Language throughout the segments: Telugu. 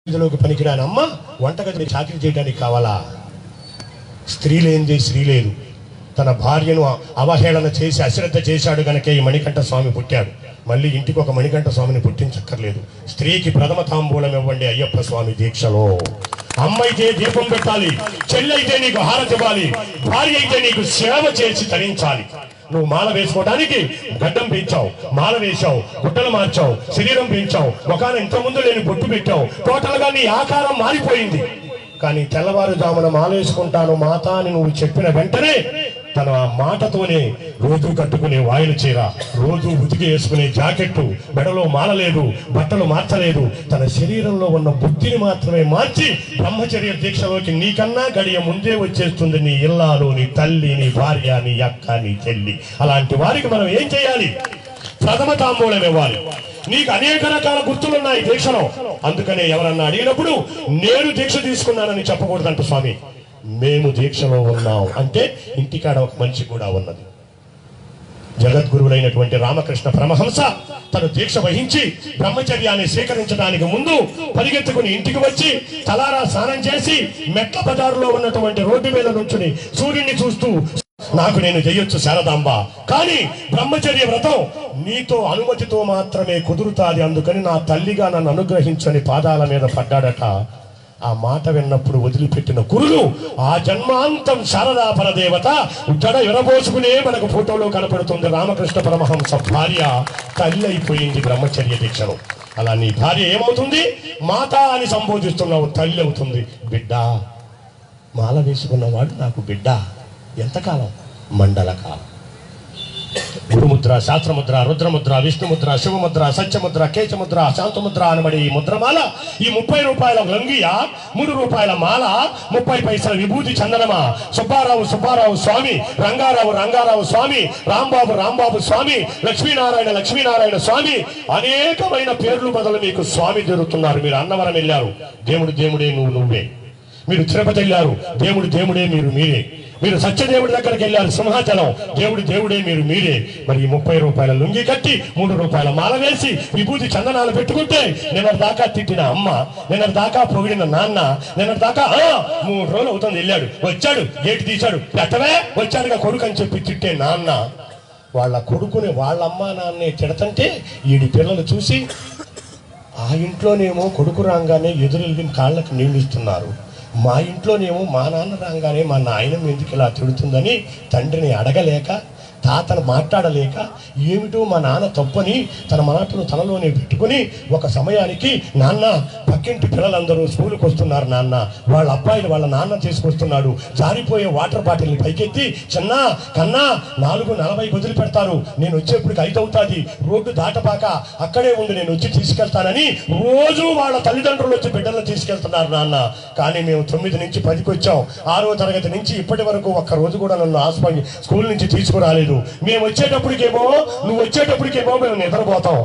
ఇందులోకి పనికిరాని అమ్మ వంటగదిని చాకరీ చేయడానికి కావాలా? స్త్రీ లేనిదే స్త్రీ లేదు. తన భార్యను అవహేళన చేసి అశ్రద్ధ చేశాడు గనకే ఈ మణికంఠ స్వామి పుట్టాడు. మళ్ళీ ఇంటికి ఒక మణికంఠ స్వామిని పుట్టించక్కర్లేదు. స్త్రీకి ప్రథమ తాంబూలం ఇవ్వండి అయ్యప్ప స్వామి దీక్షలో. అమ్మ అయితే దీపం పెట్టాలి, చెల్లి అయితే నీకు హారతి ఇవ్వాలి, భార్య అయితే నీకు సేవ చేసి తరించాలి. నువ్వు మాల వేసుకోవడానికి గడ్డం పెంచావు, మాల వేశావు, గుడ్డలు మార్చావు, శరీరం పెంచావు, ముఖాన్ని ఇంత ముందు లేని బొట్టు పెట్టావు, టోటల్ గా నీ ఆకారం మారిపోయింది. కానీ తెల్లవారుజామున మాల వేసుకుంటాను మాత అని నువ్వు చెప్పిన వెంటనే తన ఆ మాటతోనే రోజు కట్టుకునే వాయిల చీర, రోజు ఉతికి వేసుకునే జాకెట్టు, మెడలో మాల లేదు, బట్టలు మార్చలేదు, తన శరీరంలో ఉన్న బుద్ధిని మాత్రమే మార్చి బ్రహ్మచర్య దీక్షలోకి నీకన్నా గడియ ముందే వచ్చేస్తుంది నీ ఇల్లాలు, నీ తల్లి, నీ భార్య, నీ అక్క, నీ చెల్లి. అలాంటి వారికి మనం ఏం చేయాలి? ప్రథమ తాంబూలం ఇవ్వాలి. నీకు అనేక రకాల గుర్తులున్నాయి దీక్షలో. అందుకనే ఎవరన్నా అడిగినప్పుడు నేను దీక్ష తీసుకున్నానని చెప్పకూడదంట స్వామి. మేము దీక్షలో ఉన్నాం అంటే ఇంటికాడ ఒక మనిషి కూడా ఉన్నది. జగద్గురువులైనటువంటి రామకృష్ణ పరమహంస తను దీక్ష వహించి బ్రహ్మచర్యాన్ని స్వీకరించడానికి ముందు పరిగెత్తుకుని ఇంటికి వచ్చి తలారా స్నానం చేసి మెట్ల బజారులో ఉన్నటువంటి రోడ్డు మీద నుంచుని సూర్యుడిని చూస్తూ, నాకు నేను చెయ్యొచ్చు శారదాంబ, కానీ బ్రహ్మచర్య వ్రతం నీతో అనుమతితో మాత్రమే కుదురుతాది, అందుకని నా తల్లిగా నన్ను అనుగ్రహించని పాదాల మీద పడ్డాడట. ఆ మాట విన్నప్పుడు వదిలిపెట్టిన కురులు ఆ జన్మాంతం శారదా పరదేవత జడ ఎరబోసుకునే మనకు ఫోటోలో కనపడుతుంది. రామకృష్ణ పరమహంస భార్య తల్లి అయిపోయింది బ్రహ్మచర్య దీక్షలో. అలా నీ భార్య ఏమవుతుంది? మాత అని సంబోధిస్తున్నావు, తల్లి అవుతుంది. బిడ్డ, మాల వేసుకున్నవాడు నాకు బిడ్డ. ఎంతకాలం? మండల కాలం. గురుముద్ర, శాస్త్రముద్ర, రుద్రముద్ర, విష్ణుముద్ర, శివముద్ర, సత్యముద్ర, కేశముద్ర, శాంతముద్ర అనబడి ఈ ముద్రమాల, ఈ 30 రూపాయల లంగియ, 3 రూపాయల మాల, 30 పైసల విభూతి చందనమా, సుబ్బారావు సుబ్బారావు స్వామి, రంగారావు రంగారావు స్వామి, రాంబాబు రాంబాబు స్వామి, లక్ష్మీనారాయణ లక్ష్మీనారాయణ స్వామి, అనేకమైన పేర్లు మొదలు మీకు స్వామి జరుగుతున్నారు. మీరు అన్నవరం వెళ్ళారు, దేవుడు దేవుడే నువ్వు నువ్వే. మీరు తిరుపతి వెళ్ళారు, దేవుడు దేవుడే మీరు మీరే. మీరు సత్యదేవుడి దగ్గరికి వెళ్ళారు, సింహాచలం, దేవుడు దేవుడే మీరు మీరే. మరి 30 రూపాయల లుంగి కట్టి 3 రూపాయల మాల వేసి విభూతి చందనాలు పెట్టుకుంటే నిన్నటి దాకా తిట్టిన అమ్మ, నిన్నటి దాకా పొగిడిన నాన్న, నిన్నటి దాకా 3 రోజులు అవుతుంది వెళ్ళాడు, వచ్చాడు, గేటు తీశాడు, పెట్టవే వచ్చాడుగా కొడుకు అని చెప్పి తిట్టే నాన్న వాళ్ళ కొడుకుని వాళ్ళ అమ్మ నాన్నే తిడతంటే ఈడి పిల్లలు చూసి ఆ ఇంట్లోనేమో కొడుకు రాగానే ఎదురెళ్ళి కాళ్ళకు నీళ్ళు ఇస్తున్నారు, మా ఇంట్లోనేమో మా నాన్న రాగానే మా నాయనం ఎందుకు ఇలా తిడుతుందని తండ్రిని అడగలేక, తాతను మాట్లాడలేక, ఏమిటో మా నాన్న తప్పని తన మాటను తనలోనే పెట్టుకుని ఒక సమయానికి, నాన్న పక్కింటి పిల్లలందరూ స్కూల్కి వస్తున్నారు నాన్న, వాళ్ళ అబ్బాయిలు వాళ్ళ నాన్న తీసుకొస్తున్నాడు, జారిపోయే వాటర్ బాటిల్ని పైకెత్తి, చిన్న కన్నా 4:40 వదిలి పెడతారు, నేను వచ్చేప్పటికి 5 అవుతుంది, రోడ్డు దాటపాక అక్కడే ఉండి నేను వచ్చి తీసుకెళ్తానని రోజు వాళ్ళ తల్లిదండ్రులు వచ్చి బిడ్డలను తీసుకెళ్తున్నారు నాన్న. కానీ మేము 9 నుంచి 10కి వచ్చాం, 6వ తరగతి నుంచి ఇప్పటి వరకు ఒక్క రోజు కూడా నన్ను స్కూల్ నుంచి తీసుకురాలేదు. మేము వచ్చేటప్పటికేమో నువ్వు వచ్చేటప్పటికేమో మేము నిద్రపోతాం,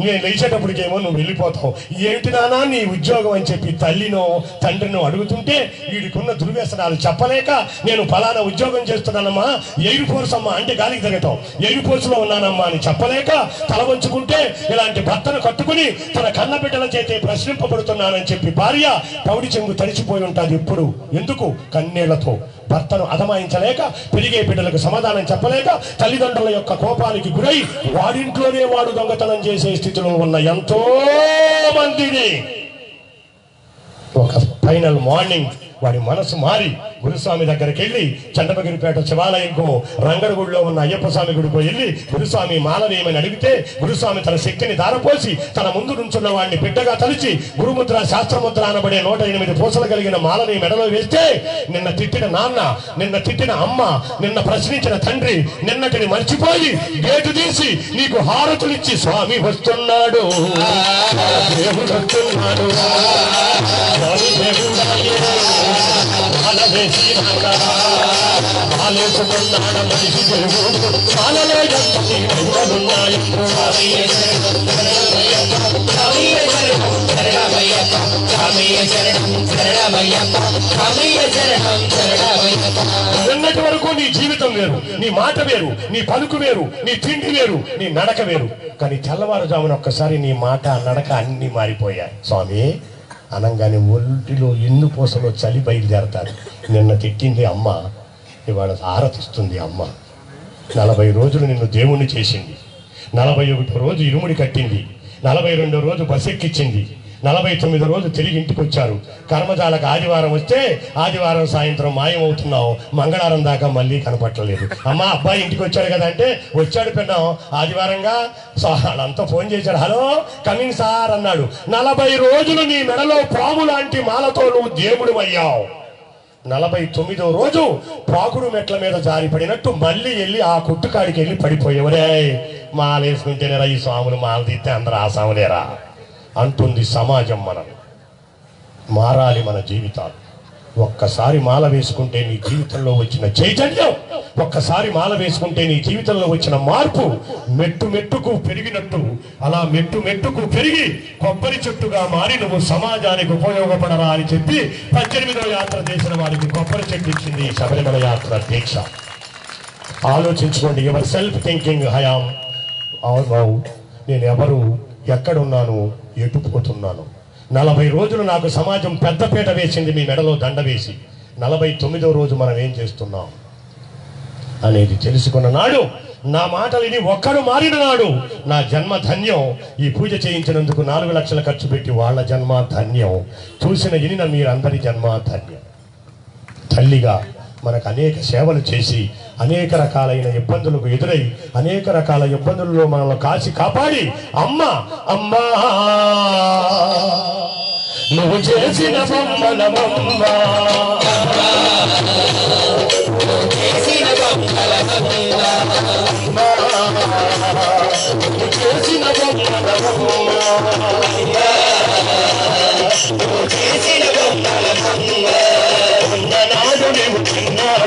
నేను లేచేటప్పటికేమో నువ్వు వెళ్ళిపోతావు. ఏంటి నానా నీ ఉద్యోగం అని చెప్పి తల్లినో తండ్రినో అడుగుతుంటే వీడికున్న దుర్వ్యసనాలు చెప్పలేక, నేను ఫలానా ఉద్యోగం చేస్తున్నానమ్మా, ఎయిర్ ఫోర్స్ అమ్మా అంటే గాలికి తిరగటం, ఎయిర్ ఫోర్స్ లో ఉన్నానమ్మా అని చెప్పలేక తల వంచుకుంటే ఇలాంటి భర్తను కట్టుకుని తన కన్న బిడ్డల చేతే ప్రశ్నింపబడుతున్నానని చెప్పి భార్య పౌడి చెంగు తడిచిపోయి ఉంటుంది. ఇప్పుడు ఎందుకు? కన్నీళ్లతో భర్తను అదమాయించలేక, పెరిగే బిడ్డలకు సమాధానం చెప్పలేక, తల్లిదండ్రుల యొక్క కోపానికి గురై వాడింట్లోనే వాడు దొంగతనం చేసే స్థితిలో ఉన్న ఎంతో మందిని ఒక ఫైనల్ మార్నింగ్ వాడి మనసు మారి గురుస్వామి దగ్గరికి వెళ్ళి చండపగిరిపేట శివాలయంకు రంగడగుడిలో ఉన్న అయ్యప్ప స్వామి గుడికి వెళ్ళి గురుస్వామి మాలవేయమని అడిగితే గురుస్వామి తన శక్తిని దారపోసి తన ముందు నుంచున్న వాడిని బిడ్డగా తలిచి గురుముద్ర శాస్త్రముద్ర అనబడే 108 పూసలు కలిగిన మాలని మెడలో వేస్తే నిన్న తిట్టిన నాన్న, నిన్న తిట్టిన అమ్మ, నిన్న ప్రశ్నించిన తండ్రి నిన్నటిని మర్చిపోయి గేటు తీసి నీకు హారతులిచ్చి, స్వామి వస్తున్నాడు, దేవుడు వస్తున్నాడు, నిన్నటి వరకు నీ జీవితం వేరు, నీ మాట వేరు, నీ పలుకు వేరు, నీ తిండి వేరు, నీ నడక వేరు. కానీ తెల్లవారుజామున ఒక్కసారి నీ మాట నడక అన్ని మారిపోయాయి. స్వామి అనగానే ఒంటిలో ఎన్ను పూసలో చలి బయలుదేరతారు. నిన్న తిట్టింది అమ్మ, ఇవాళ ఆరతిస్తుంది అమ్మ. 40 రోజులు నిన్ను దేవుణ్ణి చేసింది, 41 రోజు ఇరుముడి కట్టింది, 42 రోజు బస్ ఎక్కించింది, 49 రోజు తిరిగి ఇంటికి వచ్చారు. కర్మజాలకు ఆదివారం వస్తే ఆదివారం సాయంత్రం మాయమవుతున్నావు, మంగళవారం దాకా మళ్ళీ కనపట్టలేదు. అమ్మ అబ్బాయి ఇంటికి వచ్చాడు కదా అంటే వచ్చాడు పిన్నాం ఆదివారంగా. వాళ్ళంతా ఫోన్ చేశాడు, హలో కమింగ్ సార్ అన్నాడు. 40 రోజులు నీ మెడలో పాము లాంటి మాలతో నువ్వు దేవుడు అయ్యావు. 49వ రోజు పాకుడు మెట్ల మీద జారిపడినట్టు మళ్ళీ వెళ్ళి ఆ కుట్టుకాడికి వెళ్ళి పడిపోయేవరే. మాలేసుకుంటేనేరా ఈ స్వాములు, మాల తీస్తే అందరూ ఆ స్వాములేరా అంటుంది సమాజం. మనం మారాలి మన జీవితాలు. ఒక్కసారి మాల వేసుకుంటే నీ జీవితంలో వచ్చిన చైతన్యం, ఒక్కసారి మాల వేసుకుంటే నీ జీవితంలో వచ్చిన మార్పు మెట్టు మెట్టుకు పెరిగినట్టు అలా మెట్టు మెట్టుకు పెరిగి కొబ్బరి చెట్టుగా మారి నువ్వు సమాజానికి ఉపయోగపడరా అని చెప్పి 18వ యాత్ర చేసిన వారికి కొబ్బరి చెట్టు ఇచ్చింది శబరిమల యాత్ర దీక్ష. ఆలోచించుకోండి. ఎవరు సెల్ఫ్ థింకింగ్ హయాం అవును, నేను ఎవరు, ఎక్కడున్నాను, ఎటు పోతున్నాను. 40 రోజులు నాకు సమాజం పెద్దపీట వేసింది, మీ మెడలో దండ వేసి. 49వ రోజు మనం ఏం చేస్తున్నాం అనేది తెలుసుకున్న నాడు, నా మాటలు ఇది ఒక్కడు మారిన నాడు నా జన్మ ధన్యం. ఈ పూజ చేయించినందుకు 4 లక్షలు ఖర్చు పెట్టి వాళ్ళ జన్మ ధన్యం. చూసిన ఇనిన మీరందరి జన్మ ధన్యం. తల్లిగా మనకు అనేక సేవలు చేసి అనేక రకాలైన ఇబ్బందులకు ఎదురై అనేక రకాల ఇబ్బందుల్లో మనల్ని కాచి కాపాడి అమ్మ అమ్మా నువ్వు చేసిన బొమ్మలమమ్మ, చేసిన నాడు నీవు చిన్నావమ్మ,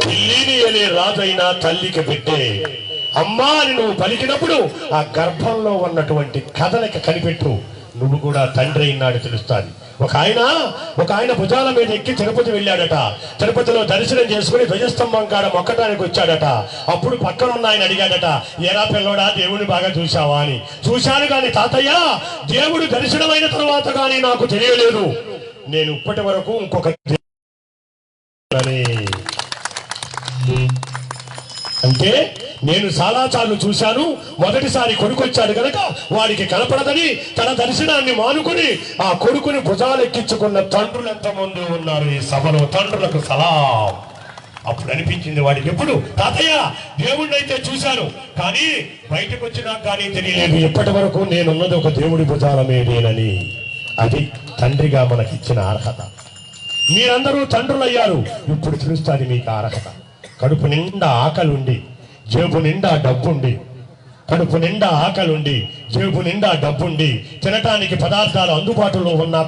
ఢిల్లీని అనే రాజైనా తల్లికి పెట్టే అమ్మా అని నువ్వు పలికినప్పుడు ఆ గర్భంలో ఉన్నటువంటి కథలకి కనిపెట్టు, నువ్వు కూడా తండ్రి అయినాడు తెలుస్తాది. ఒక ఆయన భుజాల మీద ఎక్కి తిరుపతి వెళ్ళాడట. తిరుపతిలో దర్శనం చేసుకుని ధ్వజస్తంభం కాడ మొక్కటానికి వచ్చాడట. అప్పుడు పక్కనున్న ఆయన అడిగాడట, ఏరా పిల్లోడా దేవుడిని బాగా చూశావా అని. చూశాను కానీ తాతయ్య, దేవుడు దర్శనమైన తర్వాత కానీ నాకు తెలియలేదు, నేను ఇప్పటి వరకు ఇంకొక అంటే నేను చాలాసార్లు చూశాను. మొదటిసారి కొడుకొచ్చాడు కనుక వాడికి కనపడదని తన దర్శనాన్ని మానుకుని ఆ కొడుకుని భుజాలెక్కించుకున్న తండ్రులు ఎంతమంది ఉన్నారు ఈ సభలో. తండ్రులకు సలాం. అప్పుడు అనిపించింది వాడికి, ఎప్పుడు తాతయ్య దేవుణ్ణి అయితే చూశాను కానీ బయటకు వచ్చినా కానీ తెలియలేదు, ఇప్పటి వరకు నేనున్నది ఒక దేవుడి భుజాల మీదేనని. అది తండ్రిగా మనకిచ్చిన అర్హత. మీరందరూ తండ్రులయ్యారు, ఇప్పుడు తెలుస్తుంది మీకు అర్హత. కడుపు నిండా ఆకలుండి జేబు నిండా డబ్బుండి, కడుపు నిండా ఆకలుండి జేబు నిండా డబ్బుండి తినటానికి పదార్థాలు అందుబాటులో ఉన్నా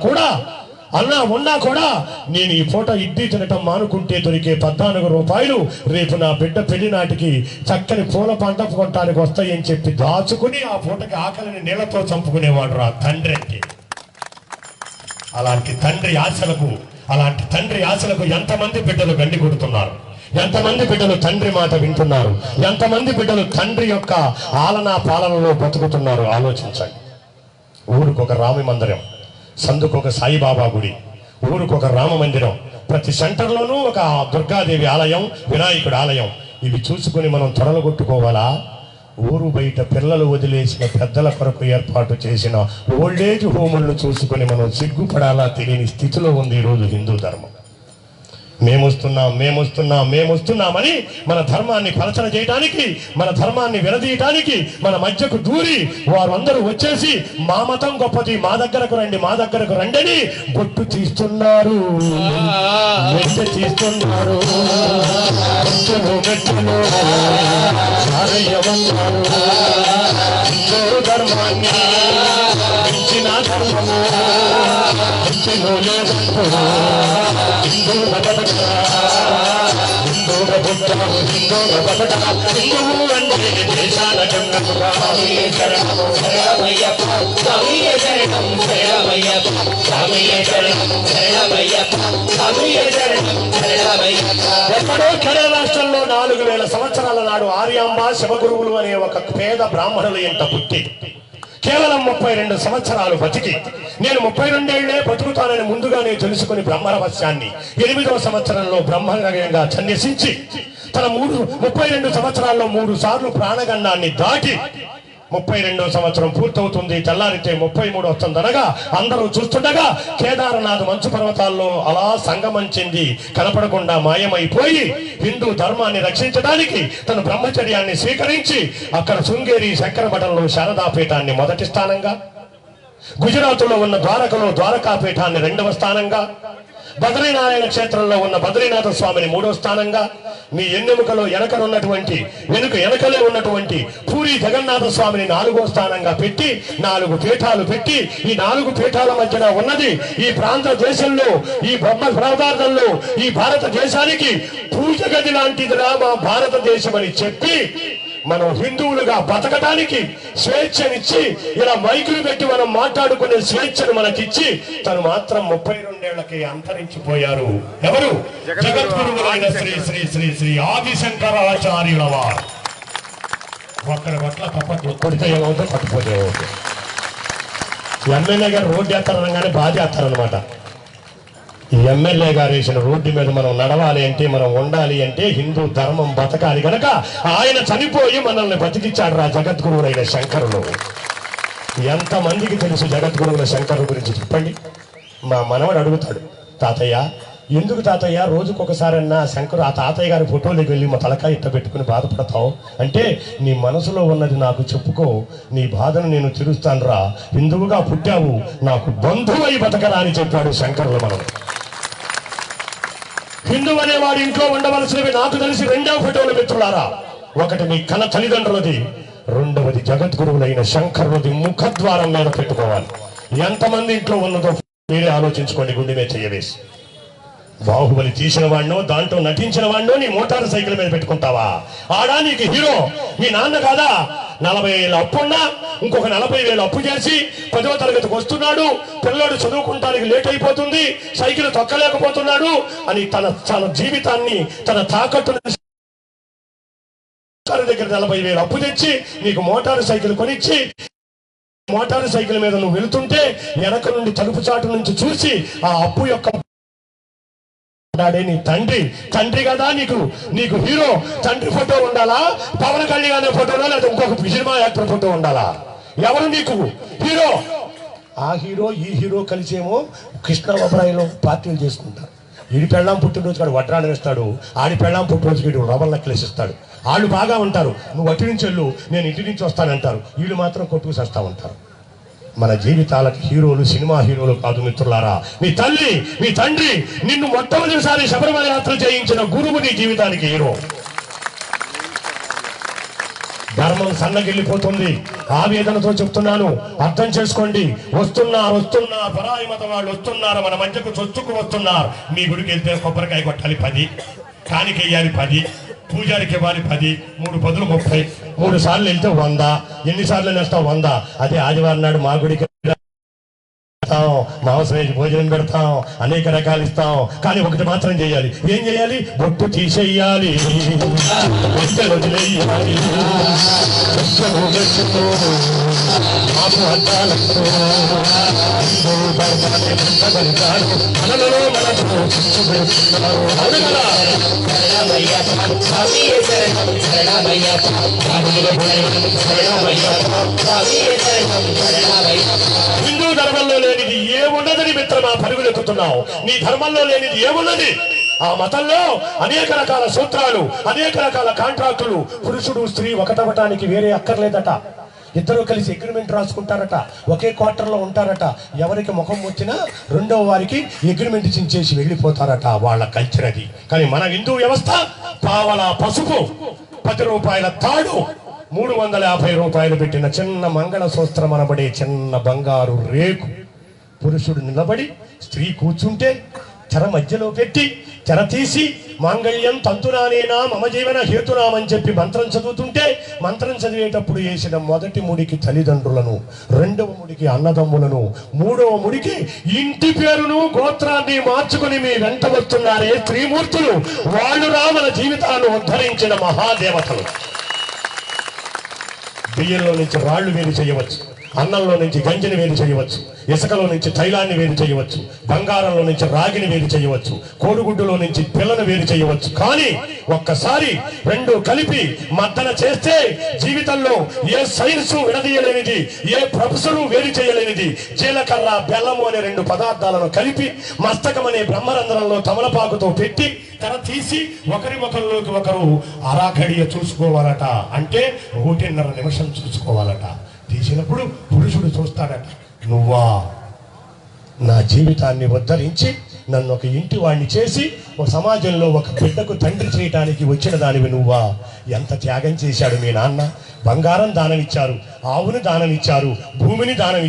కూడా నేను ఈ పూట ఇడ్లీ తినటం మానుకుంటే దొరికే 14 రూపాయలు రేపు నా బిడ్డ పెళ్లి నాటికి చక్కని పూల పంట కొనటానికి వస్తాయని చెప్పి దాచుకుని ఆ పూటకి ఆకలిని నీళ్లతో చంపుకునేవాడు రా తండ్రి అంటే. అలాంటి తండ్రి ఆశలకు ఎంతమంది బిడ్డలు గండి కొడుతున్నారు, ఎంతమంది బిడ్డలు తండ్రి మాట వింటున్నారు, ఎంతమంది బిడ్డలు తండ్రి యొక్క ఆలనా పాలనలో బతుకుతున్నారు ఆలోచించండి. ఊరికొక రామ మందిరం, సందుకొక సాయిబాబా గుడి, ఊరికొక రామ మందిరం, ప్రతి సెంటర్లోనూ ఒక దుర్గాదేవి ఆలయం, వినాయకుడి ఆలయం. ఇవి చూసుకుని మనం త్వరలు కొట్టుకోవాలా? ఊరు బయట పిల్లలు వదిలేసిన పెద్దల కొరకు ఏర్పాటు చేసిన ఓల్డేజ్ హోములను చూసుకుని మనం సిగ్గుపడాలా తెలియని స్థితిలో ఉంది ఈరోజు హిందూ ధర్మం. మేమొస్తున్నామని మన ధర్మాన్ని పలచన చేయడానికి, మన ధర్మాన్ని విడదీయటానికి మన మధ్యకు దూరి వారు అందరూ వచ్చేసి మా మతం గొప్పది, మా దగ్గరకు రండి అని బొట్టు తీస్తున్నారు, తీస్తున్నారు. ధర్మాన్ని ఎక్కడో కేరళ రాష్ట్రంలో 4000 సంవత్సరాల నాడు ఆర్యాంబ శివగురువులు అనే ఒక పేద బ్రాహ్మణుల ఇంట పుట్టి కేవలం 32 సంవత్సరాలు బతికి నేను 32 ఏళ్లే బతుకుతానని ముందుగానే తెలుసుకుని బ్రహ్మరహస్యాన్ని 8వ సంవత్సరంలో బ్రహ్మగంగా సన్యసించి తన 32 సంవత్సరాల్లో 3 సార్లు ప్రాణగండాన్ని దాటి 32వ సంవత్సరం పూర్తవుతుంది. తెల్లారితే 33 వస్తుందనగా అందరూ చూస్తుండగా కేదారనాథ్ మంచు పర్వతాల్లో అలా సంగమంచింది కనపడకుండా మాయమైపోయి హిందూ ధర్మాన్ని రక్షించడానికి తన బ్రహ్మచర్యాన్ని స్వీకరించి అక్కడ శృంగేరి శంకరమఠంలో శారదాపీఠాన్ని మొదటి స్థానంగా, గుజరాత్లో ఉన్న ద్వారకలో ద్వారకాపీఠాన్ని 2వ స్థానంగా, బద్రీనారాయణ క్షేత్రంలో ఉన్న బద్రీనాథ స్వామిని 3వ స్థానంగా, మీ ఎన్నెముకలో వెనుకలే ఉన్నటువంటి పూరి జగన్నాథ స్వామిని 4వ స్థానంగా పెట్టి 4 పీఠాలు పెట్టి ఈ 4 పీఠాల మధ్యన ఉన్నది ఈ ప్రాంత దేశంలో, ఈ బ్రహ్మ పదార్థంలో ఈ భారతదేశానికి పూజ గది లాంటిదిరా మా భారతదేశం అని చెప్పి మనం హిందువులుగా బతకడానికి స్వేచ్ఛనిచ్చి ఇలా మైకులు పెట్టి మనం మాట్లాడుకునే స్వేచ్ఛను మనకిచ్చి తను మాత్రం 32 ఏళ్లకి అంతరించిపోయారు. ఎవరు? జగద్గురువులైన శ్రీ శ్రీ శ్రీ శ్రీ ఆదిశంకరాచార్యుల వారు. ఒక్కడి పట్ల తప్ప కొడితే ఏమవుతుందో పట్టుపోతే ఏమవుతుంది. ఎమ్మెల్యే గారు రోడ్డు వేస్తారనగానే బాధ చేస్తారనమాట. ఈ ఎమ్మెల్యే గారు వేసిన రోడ్డు మీద మనం నడవాలి అంటే, మనం ఉండాలి అంటే హిందూ ధర్మం బతకాలి కనుక ఆయన చనిపోయి మనల్ని బతికిచ్చాడు రా జగద్గురువులైన శంకరులు. ఎంతమందికి తెలుసు జగద్గురువుల శంకరుల గురించి చెప్పండి. మా మనవడు అడుగుతాడు, తాతయ్య ఎందుకు తాతయ్య రోజుకొకసారన్నా శంకరు ఆ తాతయ్య గారి ఫోటోలోకి వెళ్ళి మా తలకాయ ఇట్ట పెట్టుకుని బాధపడతావు అంటే, నీ మనసులో ఉన్నది నాకు చెప్పుకో, నీ బాధను నేను తీరుస్తాను రా, హిందువుగా పుట్టావు, నాకు బంధువై బతకరా అని చెప్పాడు శంకరులు. మనం హిందువు అనేవాడు ఇంట్లో ఉండవలసినవి నాకు తెలిసి 2వ ఫోటోలు మిత్రులారా. ఒకటి మీ కన్న తల్లిదండ్రులది, 2వది జగద్గురువులైన శంకరులది ముఖద్వారం మీద పెట్టుకోవాలి. ఎంతమంది ఇంట్లో ఉన్నదో మీరే ఆలోచించుకోండి గుండె మీద చెయ్యవేసి. బాహుబలి తీసిన వాడినో దాంట్లో నటించిన వాడినో నీ మోటార్ సైకిల్ మీద పెట్టుకుంటావా? ఆడా నీకు హీరో మీ నాన్న కాదా? 40,000 అప్పున్నా ఇంకొక 40,000 అప్పు చేసి 10వ తరగతికి వస్తున్నాడు, పిల్లడు చదువుకుంటానికి లేట్ అయిపోతుంది, సైకిల్ తొక్కలేకపోతున్నాడు అని తన జీవితాన్ని తన తాకట్టు దగ్గర 40,000 అప్పు తెచ్చి నీకు మోటార్ సైకిల్ కొనిచ్చి మోటార్ సైకిల్ మీద నువ్వు వెళుతుంటే వెనక నుండి తలుపు చాటు నుంచి చూసి ఆ అప్పు యొక్క నీ తండ్రి కదా నీకు హీరో తండ్రి ఫోటో ఉండాలా? పవన్ కళ్యాణ్ ఫోటోనా లేదా ఇంకొక సినిమా యాక్టర్ ఫోటో ఉండాలా? ఎవరు నీకు హీరో? ఆ హీరో ఈ హీరో కలిసేమో కృష్ణాబాయిలో పార్టీలు చేసుకుంటారు. ఈడి పెళ్ళాం పుట్టినరోజు కాడు వడ్రాన్ని వేస్తాడు, ఆడి పెళ్ళాం పుట్టినరోజుకి వీడు రవ్వల నెక్లెస్ ఇస్తాడు. వాళ్ళు బాగా ఉంటారు, నువ్వు అటు నుంచి వెళ్ళు నేను ఇంటి నుంచి వస్తానంటారు, వీళ్ళు మాత్రం కొట్టుకు చేస్తా ఉంటారు. మన జీవితాలకు హీరోలు సినిమా హీరోలు కాదు మిత్రులారా. మీ తల్లి మీ తండ్రి నిన్ను మొట్టమొదటిసారి శబరిమల యాత్ర చేయించిన గురువు నీ జీవితానికి హీరో. ధర్మం సన్నగిల్లిపోతుంది. ఆవేదనతో చెప్తున్నాను, అర్థం చేసుకోండి. వస్తున్నారు పరాయి మత వాళ్ళు వస్తున్నారు, మన మధ్యకు చొచ్చుకు వస్తున్నారు. మీ గుడికి వెళ్తే కొబ్బరికాయ కొట్టాలి 10, కానికెయ్యాలి 10, పూజారికి ఇవ్వాలి 10, 3 పదులు 30, 3 సార్లు వెళ్తే 100. ఎన్నిసార్లు నేస్తావు? 100. అదే ఆదివారం నాడు మా గుడికి మాంసం వేసి భోజనం పెడతాం, అనేక రకాలు ఇస్తాం. కానీ ఒకటి మాత్రం చేయాలి. ఏం చేయాలి? బొట్టు తీసేయాలి, వదిలేయాలి. మాకు అద్దాలతో హిందూ ధర్మాన్ని పంచగలిగారు మనలో మనకు చిచ్చు పెడుతున్నారు. అవును కదా? హిందూ ధర్మంలో లేనిది ఏమున్నదని మిత్రమా పరుగులెత్తుతున్నావు? నీ ధర్మంలో లేనిది ఏమున్నది? ఆ మతంలో అనేక రకాల సూత్రాలు, అనేక రకాల కాంట్రాక్టులు. పురుషుడు స్త్రీ ఒకటవటానికి వేరే అక్కర్లేదట. ఇద్దరు కలిసి అగ్రిమెంట్ రాసుకుంటారట, ఒకే క్వార్టర్లో ఉంటారట. ఎవరికి ముఖం వచ్చినా రెండవ వారికి అగ్రిమెంట్ చించేసి వెళ్ళిపోతారట. వాళ్ళ కల్చర్ అది. కానీ మన హిందూ వ్యవస్థ పావలా పసుపు, 10 రూపాయల తాడు, 350 రూపాయలు పెట్టిన చిన్న మంగళ సూత్రం అనబడే చిన్న బంగారు రేకు. పురుషుడు నిలబడి స్త్రీ కూర్చుంటే చెర మధ్యలో పెట్టి చెర తీసి మాంగళ్యం తంతునానేనా మమ జీవన హేతునామని చెప్పి మంత్రం చదువుతుంటే, మంత్రం చదివేటప్పుడు వేసిన మొదటి ముడికి తల్లిదండ్రులను, రెండవ ముడికి అన్నదమ్ములను, మూడవ ముడికి ఇంటి పేరును గోత్రాన్ని మార్చుకుని మీ వెంట వస్తున్నారే త్రిమూర్తులు, వాళ్ళు రామల జీవితాలను ఉద్ధరించిన మహాదేవతలు. బియ్యంలో నుంచి రాళ్లు వేరు చేయవచ్చు, అన్నంలో నుంచి గంజిని వేరు చేయవచ్చు, ఇసుకలో నుంచి తైలాన్ని వేరు చేయవచ్చు, బంగారంలో నుంచి రాగిని వేరు చేయవచ్చు, కోడిగుడ్డులో నుంచి పిల్లను వేరు చేయవచ్చు. కానీ ఒక్కసారి రెండు కలిపి మద్దన చేస్తే జీవితంలో ఏ సైన్సు విడదీయలేనిది, ఏ ప్రొఫెసరు వేరు చేయలేనిది జీలకర్ర బెల్లము అనే 2 పదార్థాలను కలిపి మస్తకం అనే బ్రహ్మరంధ్రంలో తమలపాకుతో పెట్టి తెర తీసి ఒకరి ముఖంలోకి ఒకరు అరాఘడియ చూసుకోవాలట. అంటే 1.5 నిమిషం చూసుకోవాలట. తీసినప్పుడు పురుషుడు చూస్తాడట, నువ్వా నా జీవితాన్ని ఉద్ధరించి నన్ను ఒక ఇంటి వాడిని చేసి ఒక సమాజంలో ఒక బిడ్డకు తండ్రి చేయటానికి వచ్చిన దానివి నువ్వా? ఎంత త్యాగం చేశాడు మీ నాన్న. బంగారం దానం ఇచ్చారు, ఆవుని దానం ఇచ్చారు, భూమిని దానం